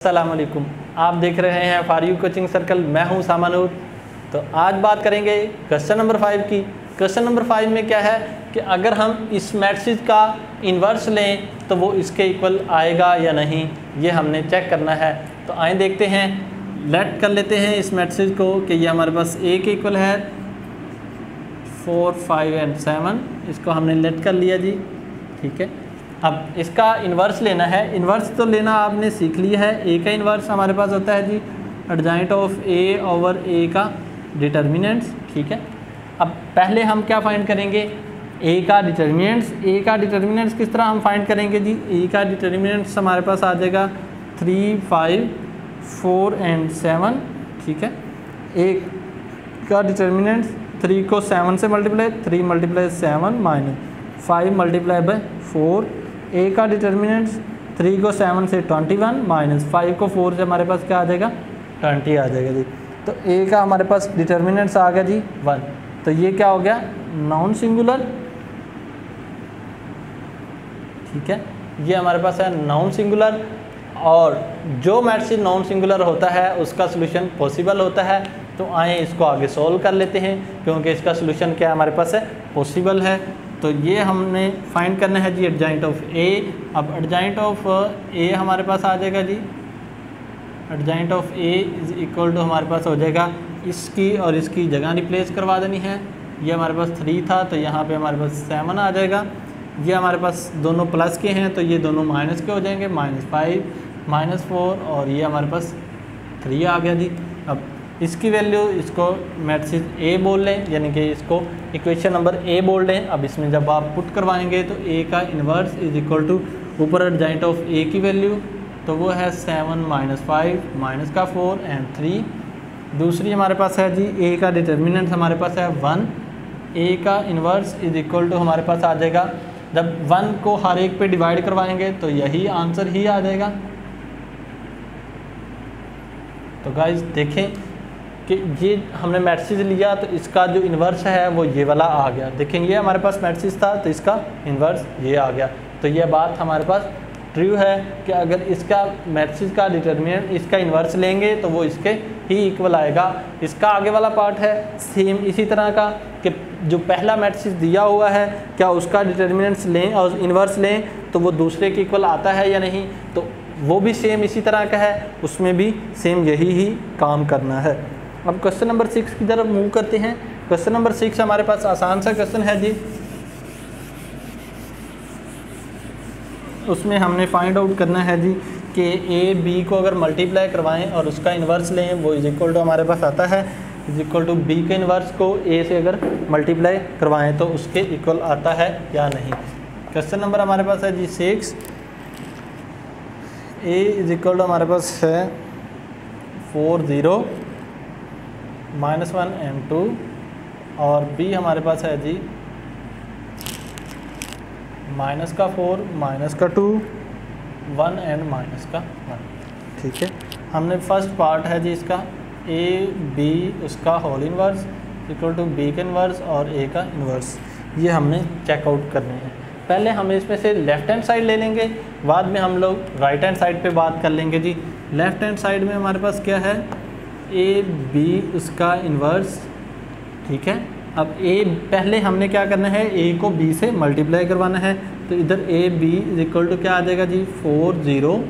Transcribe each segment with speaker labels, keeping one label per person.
Speaker 1: अस्सलामुअलैकुम, आप देख रहे हैं फॉर यू कोचिंग सर्कल। मैं हूं सामानूर। तो आज बात करेंगे क्वेश्चन नंबर 5 की। क्वेश्चन नंबर 5 में क्या है कि अगर हम इस मैट्रिक्स का इन्वर्स लें तो वो इसके इक्वल आएगा या नहीं, ये हमने चेक करना है। तो आइए देखते हैं, लेट कर लेते हैं इस मैट्रिक्स को कि ये हमारे पास ए के इक्वल है 4, 5 एंड 7। इसको हमने लेट कर लिया जी, ठीक है। अब इसका इन्वर्स लेना है। इन्वर्स तो लेना आपने सीख लिया है। ए का इन्वर्स हमारे पास होता है जी एडजॉइंट ऑफ ए ओवर ए का डिटर्मिनेंट्स, ठीक है। अब पहले हम क्या फाइंड करेंगे, ए का डिटर्मिनेंट्स। ए का डिटर्मिनेंट्स किस तरह हम फाइंड करेंगे जी, ए का डिटर्मिनेंट्स हमारे पास आ जाएगा 3, 5, 4 एंड 7, ठीक है। ए का डिटर्मिनेंट्स 3 को 7 से multiply, 3 multiply 7 minus 5 multiply by 4। ए का डिटर्मिनेंट्स 3 को 7 से 21 माइनस 5 को 4 से हमारे पास क्या आ जाएगा, 20 आ जाएगा जी। तो ए का हमारे पास डिटर्मिनेंट्स आ गया जी 1। तो ये क्या हो गया, नॉन सिंगुलर, ठीक है। ये हमारे पास है नॉन सिंगुलर, और जो मैट्रिक्स नॉन सिंगुलर होता है उसका सोल्यूशन पॉसिबल होता है। तो आए इसको आगे सॉल्व कर लेते हैं, क्योंकि इसका सोल्यूशन क्या हमारे पास है, पॉसिबल है। तो ये हमने फाइंड करना है जी एडजॉइंट ऑफ ए। अब एडजॉइंट ऑफ ए हमारे पास आ जाएगा जी, adjoint of A is equal to हमारे पास हो जाएगा, इसकी और इसकी जगह रिप्लेस करवा देनी है। ये हमारे पास 3 था तो यहाँ पे हमारे पास 7 आ जाएगा। ये हमारे पास दोनों प्लस के हैं तो ये दोनों माइनस के हो जाएंगे, -5 -4, और ये हमारे पास 3 आ गया जी। अब इसकी वैल्यू, इसको मैट्रिक्स ए बोल लें, यानी कि इसको इक्वेशन नंबर ए बोल लें। अब इसमें जब आप पुट करवाएंगे तो ए का इन्वर्स इज इक्वल टू ऊपर एडजॉइंट ऑफ ए की वैल्यू, तो वो है 7 -5 माइनस का 4 एंड 3। दूसरी हमारे पास है जी ए का डिटर्मिनेंट हमारे पास है 1। ए का इन्वर्स इज इक्वल टू हमारे पास आ जाएगा, जब 1 को हर एक पे डिवाइड करवाएंगे तो यही आंसर ही आ जाएगा। तो गाइस देखें कि ये हमने मैट्रिक्स लिया तो इसका जो इन्वर्स है वो ये वाला आ गया। देखें ये हमारे पास मैट्रिक्स था तो इसका इन्वर्स ये आ गया। तो ये बात हमारे पास ट्रू है कि अगर इसका मैट्रिक्स का डिटर्मिनेंट इसका इन्वर्स लेंगे तो वो इसके ही इक्वल आएगा। इसका आगे वाला पार्ट है सेम इसी तरह का कि जो पहला मैट्रिक्स दिया हुआ है क्या उसका डिटर्मिनेंट्स लें और इन्वर्स लें तो वो दूसरे के इक्वल आता है या नहीं, तो वो भी सेम इसी तरह का है, उसमें भी सेम यही ही काम करना है। अब क्वेश्चन नंबर 6 की तरफ मूव करते हैं। क्वेश्चन नंबर 6 हमारे पास आसान सा क्वेश्चन है जी। उसमें हमने फाइंड आउट करना है जी कि ए बी को अगर मल्टीप्लाई करवाएं और उसका इन्वर्स लें, वो इज इक्वल टू हमारे पास आता है इज इक्वल टू बी के इन्वर्स को ए से अगर मल्टीप्लाई करवाएं तो उसके इक्वल आता है या नहीं। क्वेश्चन नंबर हमारे पास है जी 6। ए इज इक्वल टू हमारे पास है 4, 0 -1 एंड 2, और बी हमारे पास है जी -4 -2 1 एंड -1, ठीक है। हमने फर्स्ट पार्ट है जी इसका ए बी उसका whole inverse equal to B का इन्वर्स और ए का इन्वर्स, ये हमने चेकआउट करने हैं। पहले हम इसमें से लेफ़्ट हैंड साइड ले लेंगे, बाद में हम लोग राइट हैंड साइड पे बात कर लेंगे जी। लेफ़्ट हैंड साइड में हमारे पास क्या है, ए बी उसका इन्वर्स, ठीक है। अब ए पहले हमने क्या करना है, ए को बी से मल्टीप्लाई करवाना है। तो इधर A B is equal to क्या आ जाएगा जी 4, 0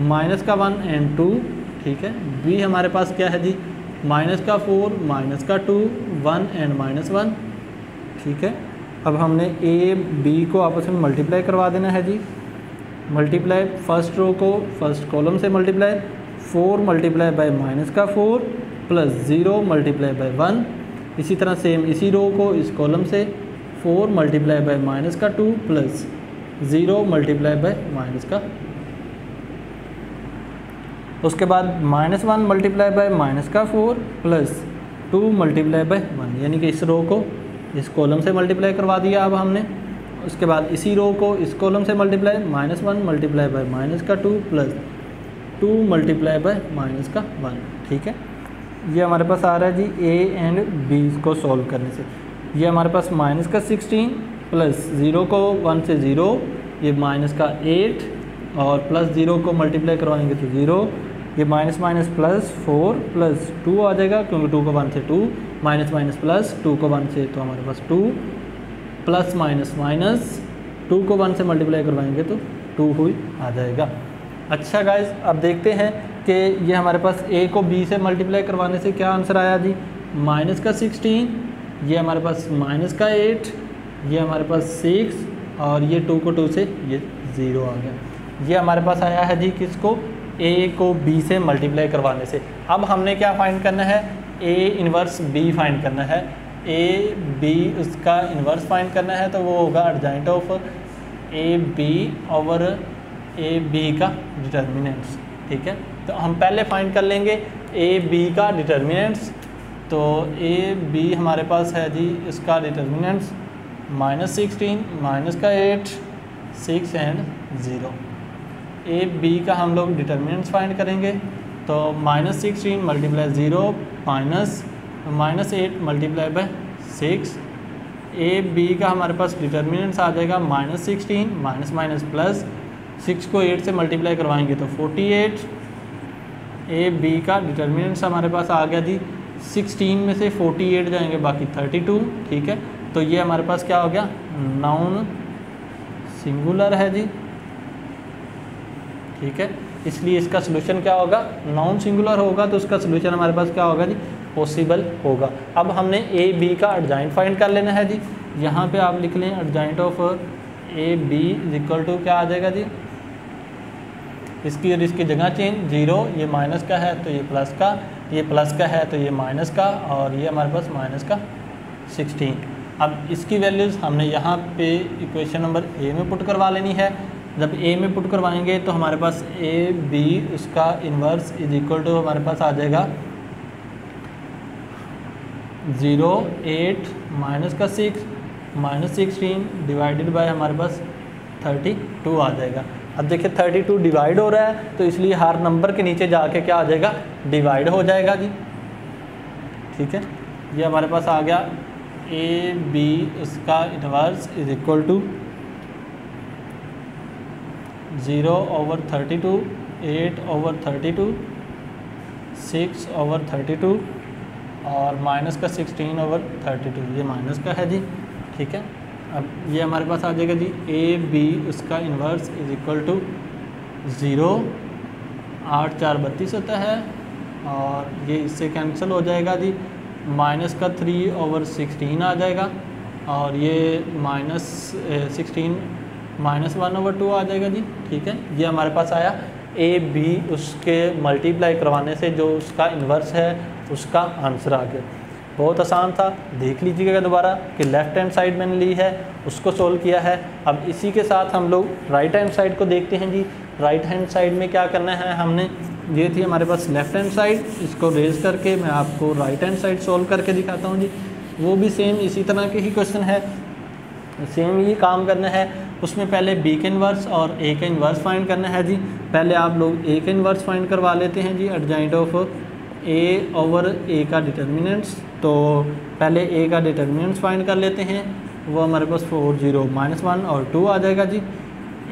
Speaker 1: -1 एंड 2, ठीक है। बी हमारे पास क्या है जी -4 -2 1 एंड -1, ठीक है। अब हमने ए बी को आपस में मल्टीप्लाई करवा देना है जी। मल्टीप्लाई फर्स्ट रो को फर्स्ट कॉलम से multiply, 4 multiply by -4 plus 0 multiply by 1। इसी तरह सेम इसी रो को इस कॉलम से 4 multiply by -2 plus 0 multiply by -, उसके बाद -1 multiply by -4 plus 2 multiply by 1, यानी कि इस रो को इस कॉलम से मल्टीप्लाई करवा दिया अब हमने। उसके बाद इसी रो को इस कॉलम से multiply, -1 multiply by -2 plus 2 multiply by -1, ठीक है। ये हमारे पास आ रहा है जी ए एंड बी को सॉल्व करने से। ये हमारे पास -16 प्लस 0 को 1 से 0, ये -8 और प्लस 0 को मल्टीप्लाई करवाएंगे तो 0, ये माइनस माइनस प्लस 4 प्लस 2 आ जाएगा, क्योंकि 2 को 1 से 2, माइनस माइनस प्लस 2 को 1 से तो हमारे पास 2, प्लस माइनस माइनस 2 को 1 से मल्टीप्लाई करवाएंगे तो 2 हुई आ जाएगा। अच्छा गाइस, अब देखते हैं कि ये हमारे पास a को b से मल्टीप्लाई करवाने से क्या आंसर आया जी, माइनस का 16, ये हमारे पास माइनस का 8, ये हमारे पास 6 और ये 2 को 2 से ये 0 आ गया। ये हमारे पास आया है जी किसको, a को b से मल्टीप्लाई करवाने से। अब हमने क्या फाइंड करना है, a इन्वर्स b फाइंड करना है। a b उसका इन्वर्स फाइंड करना है तो वो होगा adjoint of a b over a b का डिटर्मिनेंट्स। ठीक है, तो हम पहले फाइंड कर लेंगे a b का डिटर्मिनेंट्स। तो a b हमारे पास है जी इसका डिटर्मिनेंट्स माइनस 16, माइनस का 8, 6 एंड 0। a b का हम लोग डिटर्मिनेंट्स फाइंड करेंगे तो minus 16 multiply 0 minus 8 multiply by 6। a b का हमारे पास डिटर्मिनेंट्स आ जाएगा माइनस 16, माइनस माइनस प्लस 6 को 8 से मल्टीप्लाई करवाएंगे तो 48। a b का डिटर्मिनेंट्स हमारे पास आ गया जी 16 में से 48 जाएंगे बाकी 32। ठीक है, तो ये हमारे पास क्या हो गया, नाउन सिंगुलर है जी। ठीक है, इसलिए इसका सोल्यूशन क्या होगा, नाउन सिंगुलर होगा तो उसका सोल्यूशन हमारे पास क्या होगा जी, पॉसिबल होगा। अब हमने a b का एडजॉइंट फाइंड कर लेना है जी। यहाँ पे आप लिख लें adjoint of a b is equal to क्या आ जाएगा जी, इसकी और इसकी जगह चेंज, 0 ये माइनस का है तो ये प्लस का, ये प्लस का है तो ये माइनस का, और ये हमारे पास माइनस का 16। अब इसकी वैल्यूज़ हमने यहाँ पे इक्वेशन नंबर a में पुट करवा लेनी है। जब a में पुट करवाएंगे तो हमारे पास a b उसका इन्वर्स इज इक्वल टू हमारे पास आ जाएगा 0, 8 माइनस का 6 माइनस 16 डिवाइडेड बाय हमारे पास 32 आ जाएगा। अब देखिए 32 डिवाइड हो रहा है तो इसलिए हर नंबर के नीचे जाके क्या आ जाएगा, डिवाइड हो जाएगा जी। ठीक है, ये हमारे पास आ गया a b उसका inverse is equal to 0 over 32, 8 over 32, 6 over 32 और माइनस का 16 ओवर 32, ये माइनस का है जी। ठीक है, अब ये हमारे पास आ जाएगा जी a b उसका इन्वर्स इज इक्वल टू 0, 8 4 32 होता है और ये इससे कैंसिल हो जाएगा जी, माइनस का 3 ओवर 16 आ जाएगा और ये माइनस 16 माइनस 1 ओवर 2 आ जाएगा जी। ठीक है, ये हमारे पास आया a b उसके मल्टीप्लाई करवाने से जो उसका इन्वर्स है उसका आंसर आ गया। बहुत आसान था, देख लीजिएगा दोबारा कि लेफ़्ट हैंड साइड मैंने ली है उसको सोल्व किया है। अब इसी के साथ हम लोग राइट हैंड साइड को देखते हैं जी। राइट हैंड साइड में क्या करना है, हमने ये थी हमारे पास लेफ़्ट हैंड साइड, इसको रेज करके मैं आपको राइट हैंड साइड सोल्व करके दिखाता हूँ जी। वो भी सेम इसी तरह के ही क्वेश्चन है, सेम ही काम करना है। उसमें पहले b का इन्वर्स और a का इन्वर्स फाइंड करना है जी। पहले आप लोग a का इन्वर्स फाइंड करवा लेते हैं जी, adjoint of a over a का डिटर्मिनेंट्स। तो पहले a का डिटर्मिनेंट्स फाइंड कर लेते हैं, वो हमारे पास 4 0 -1 और 2 आ जाएगा जी।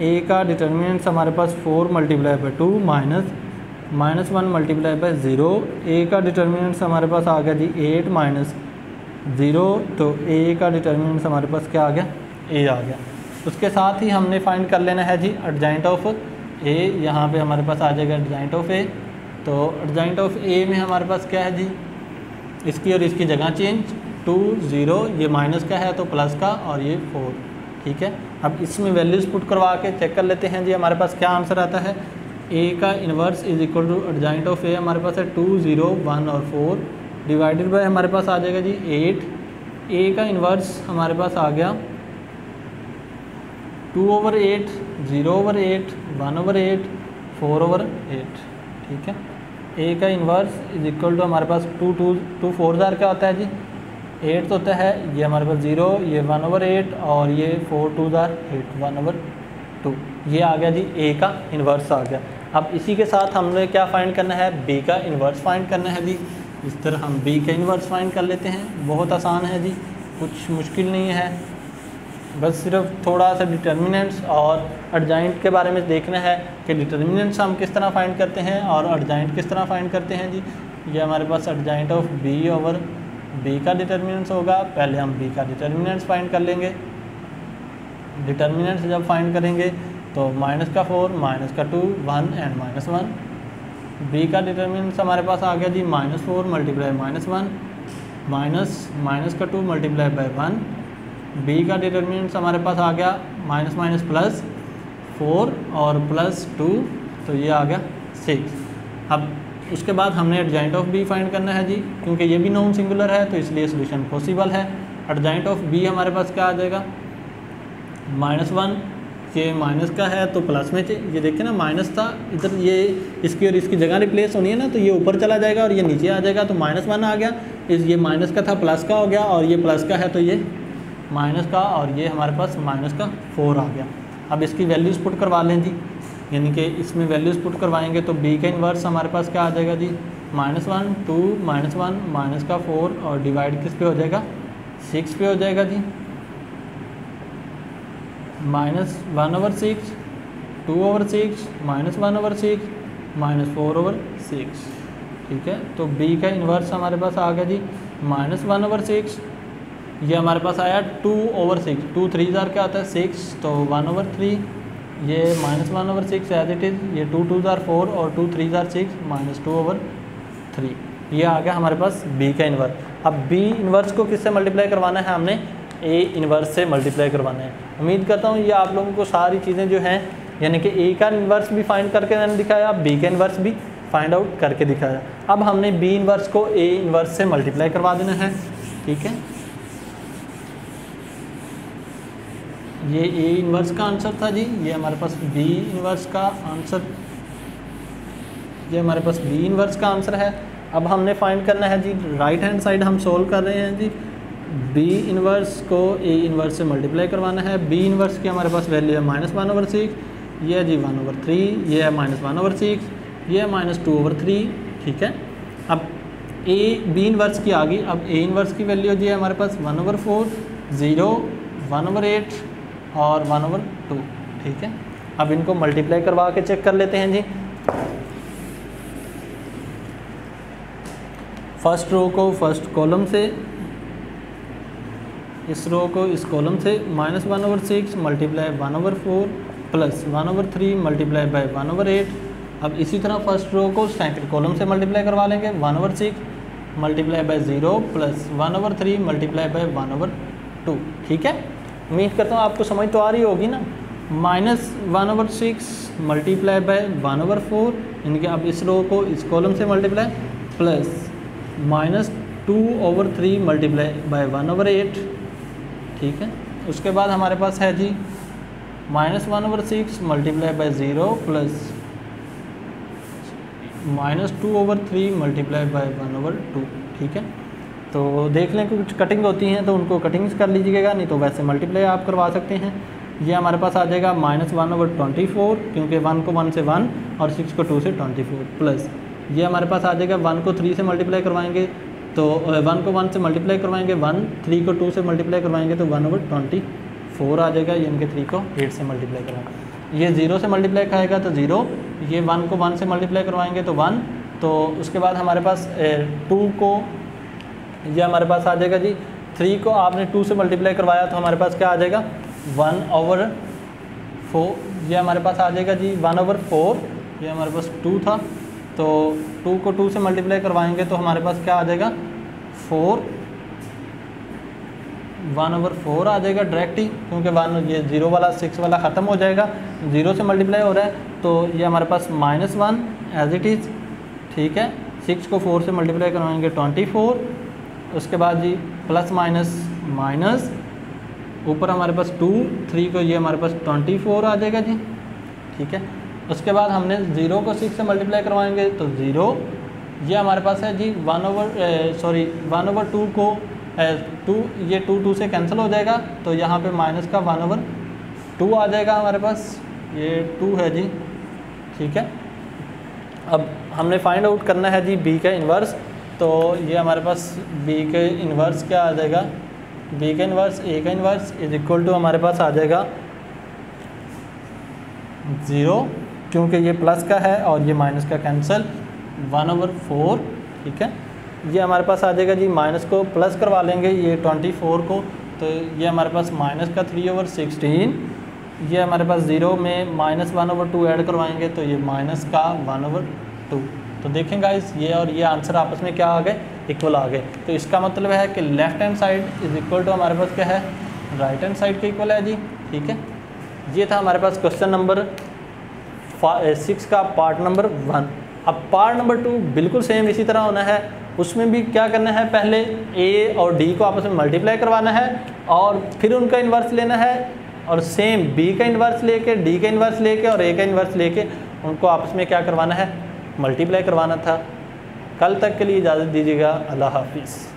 Speaker 1: a का डिटर्मिनेंट्स हमारे पास 4 multiply by 2 minus 1 multiply by 0। a का डिटर्मिनेंट्स हमारे पास आ गया जी 8 माइनस 0, तो a का डिटर्मिनेंट्स हमारे पास क्या आ गया, a आ गया। उसके साथ ही हमने फाइंड कर लेना है जी एडजॉइंट ऑफ a। यहाँ पे हमारे पास आ जाएगा एडजॉइंट ऑफ a। तो एडजॉइंट ऑफ a में हमारे पास क्या है जी, इसकी और इसकी जगह चेंज, 2 0 ये माइनस का है तो प्लस का और ये 4। ठीक है, अब इसमें वैल्यूज़ पुट करवा के चेक कर लेते हैं जी हमारे पास क्या आंसर आता है। a का inverse is equal to adjoint of a हमारे पास है 2 0 1 और 4 डिवाइडेड बाय हमारे पास आ जाएगा जी 8। a का इन्वर्स हमारे पास आ गया 2 ओवर 8, 0 ओवर 8, 1 ओवर 8, 4 ओवर 8। ठीक है, a का इन्वर्स इज इक्वल टू हमारे पास 2 4 जार क्या होता है जी 8 होता है, ये हमारे पास 0, ये 1 ओवर 8 और ये 4 2 जार 8 1 ओवर 2। ये आ गया जी a का इन्वर्स आ गया। अब इसी के साथ हमने क्या फाइंड करना है, b का इन्वर्स फाइंड करना है जी। इस तरह हम b का इन्वर्स फाइंड कर लेते हैं, बहुत आसान है जी, कुछ मुश्किल नहीं है। बस सिर्फ थोड़ा सा डिटर्मिनेंट्स और एडजॉइंट के बारे में देखना है कि डिटर्मिनेंट्स हम किस तरह फाइंड करते हैं और एडजॉइंट किस तरह फाइंड करते हैं जी। ये हमारे पास adjoint of B over B का डिटर्मिनेंट्स होगा। पहले हम बी का डिटर्मिनेंट्स फाइंड कर लेंगे। डिटर्मिनेंट्स जब फाइंड करेंगे तो -4 -2 1 एंड -1। बी का डिटर्मिनेंट्स हमारे पास आ गया जी -4 मल्टीप्लाई -1 -2 मल्टीप्लाई बाय 1। बी का डिटर्मिनेंट्स हमारे पास आ गया -4 और +2, तो ये आ गया 6। अब उसके बाद हमने एडजॉइंट ऑफ बी फाइंड करना है जी, क्योंकि ये भी नॉन सिंगुलर है तो इसलिए सोल्यूशन पॉसिबल है। एडजॉइंट ऑफ बी हमारे पास क्या आ जाएगा, -1, ये माइनस का है तो प्लस में, ये देखिए ना माइनस था इधर, ये इसकी और इसकी जगह रिप्लेस होनी है ना, तो ये ऊपर चला जाएगा और ये नीचे आ जाएगा, तो -1 आ गया। ये माइनस का था प्लस का हो गया, और ये प्लस का है तो ये माइनस का, और ये हमारे पास -4 आ गया। अब इसकी वैल्यूज़ पुट करवा लें जी, यानी कि इसमें वैल्यूज़ पुट करवाएंगे तो बी का इन्वर्स हमारे पास क्या आ जाएगा जी, -1 2 -1 -4 और डिवाइड किस पे हो जाएगा, 6 पे हो जाएगा जी। -1/6 2/6 -1/6 -4/6, ठीक है। तो b का इन्वर्स हमारे पास आ गया जी -1/6, ये हमारे पास आया 2/6, 2 3 जार क्या होता है 6, तो 1/3, ये -1/6 एज इट इज़, ये 2 2 जार 4 और 2 3 जार 6 -2/3, ये आ गया हमारे पास b का इन्वर्स। अब b इन्वर्स को किससे मल्टीप्लाई करवाना है, हमने a इन्वर्स से मल्टीप्लाई करवाना है। उम्मीद करता हूँ ये आप लोगों को सारी चीज़ें जो हैं, यानी कि a का इन्वर्स भी फाइंड करके मैंने दिखाया, b का इन्वर्स भी फाइंड आउट करके दिखाया। अब हमने b इन्वर्स को a इन्वर्स से मल्टीप्लाई करवा देना है, ठीक है। ये a इन्वर्स का आंसर था जी, ये हमारे पास b इन्वर्स का आंसर, ये हमारे पास b इन्वर्स का आंसर है। अब हमने फाइंड करना है जी, राइट हैंड साइड हम सोल्व कर रहे हैं जी, b इन्वर्स को a इन्वर्स से मल्टीप्लाई करवाना है। b इन्वर्स की हमारे पास वैल्यू है -1/6, ये है जी 1/3, ये है -1/6, ये है -2/3, ठीक है। अब b इन्वर्स की आ गई, अब a इन्वर्स की वैल्यू जी है हमारे पास 1/4 0 1/8 और 1/2, ठीक है। अब इनको मल्टीप्लाई करवा के चेक कर लेते हैं जी। फर्स्ट रो को फर्स्ट कॉलम से, इस रो को इस कॉलम से, -1/6 मल्टीप्लाई 1/4 प्लस 1/3 मल्टीप्लाई बाय 1/8। अब इसी तरह फर्स्ट रो को सेकंड कॉलम से मल्टीप्लाई करवा लेंगे, 1/6 multiply by 0 plus 1/3 multiply by 1/2, ठीक है। उम्मीद करता हूँ आपको समझ तो आ रही होगी ना। -1/6 मल्टीप्लाई बाय 1/4, यानी कि अब इस रो को इस कॉलम से मल्टीप्लाई, प्लस -2/3 मल्टीप्लाई बाय 1/8, ठीक है। उसके बाद हमारे पास है जी -1/6 multiply by 0 plus -2/3 multiply by 1/2, ठीक है। तो देख लें कि कुछ कटिंग होती हैं तो उनको कटिंग्स कर लीजिएगा, नहीं तो वैसे मल्टीप्लाई आप करवा सकते हैं। ये हमारे पास आ जाएगा -1/24, क्योंकि 1 को 1 से 1 और 6 को 2 से 24, प्लस ये हमारे पास आ जाएगा 1 को 3 से मल्टीप्लाई करवाएंगे तो 1 को 1 से मल्टीप्लाई करवाएंगे 1, 3 को 2 से मल्टीप्लाई करवाएंगे तो 1/24 आ जाएगा, यानी कि 3 को 8 से मल्टीप्लाई करवाएंगे। ये 0 से मल्टीप्लाई खाएगा तो 0, ये 1 को 1 से मल्टीप्लाई करवाएंगे तो 1, तो उसके बाद हमारे पास 2 को, ये हमारे पास आ जाएगा जी 3 को आपने 2 से मल्टीप्लाई करवाया तो हमारे पास क्या आ जाएगा 1/4, ये हमारे पास आ जाएगा जी 1/4, ये हमारे पास 2 था तो 2 को 2 से मल्टीप्लाई करवाएंगे तो हमारे पास क्या आ जाएगा 4, 1/4 आ जाएगा डायरेक्ट ही, क्योंकि 1 ये 0 वाला 6 वाला ख़त्म हो जाएगा, 0 से मल्टीप्लाई हो रहा है तो ये हमारे पास -1 एज इट इज़, ठीक है। 6 को 4 से मल्टीप्लाई करवाएंगे 24, उसके बाद जी प्लस माइनस ऊपर हमारे पास 2, 3 को ये हमारे पास 24 आ जाएगा जी, ठीक है। उसके बाद हमने 0 को 6 से मल्टीप्लाई करवाएंगे तो 0, ये हमारे पास है जी 1/2 को 2, ये 2 से कैंसिल हो जाएगा तो यहाँ पे माइनस का 1/2 आ जाएगा हमारे पास, ये 2 है जी, ठीक है। अब हमने फाइंड आउट करना है जी b का इन्वर्स, तो ये हमारे पास b के इन्वर्स क्या आ जाएगा, बी का इन्वर्स ए का इन्वर्स इज इक्वल टू हमारे पास आ जाएगा 0, क्योंकि ये प्लस का है और ये माइनस का कैंसिल 1/4, ठीक है। ये हमारे पास आ जाएगा जी, माइनस को प्लस करवा लेंगे ये 24 को, तो ये हमारे पास माइनस का 3/16, ये हमारे पास 0 में -1/2 ऐड करवाएंगे तो ये माइनस का 1/2। तो देखें गाइस, ये और ये आंसर आपस में क्या आ गए, इक्वल आ गए। तो इसका मतलब है कि left hand side is equal to हमारे पास क्या है, राइट हैंड साइड के इक्वल है जी, ठीक है। ये था हमारे पास क्वेश्चन नंबर 6 का पार्ट नंबर 1। अब पार्ट नंबर 2 बिल्कुल सेम इसी तरह होना है। उसमें भी क्या करना है, पहले ए और डी को आपस में मल्टीप्लाई करवाना है और फिर उनका इन्वर्स लेना है, और सेम बी का इन्वर्स लेके, डी का इन्वर्स लेके और ए का इन्वर्स लेके उनको आपस में क्या करवाना है, मल्टीप्लाई करवाना था। कल तक के लिए इजाज़त दीजिएगा, अल्लाह हाफिज़।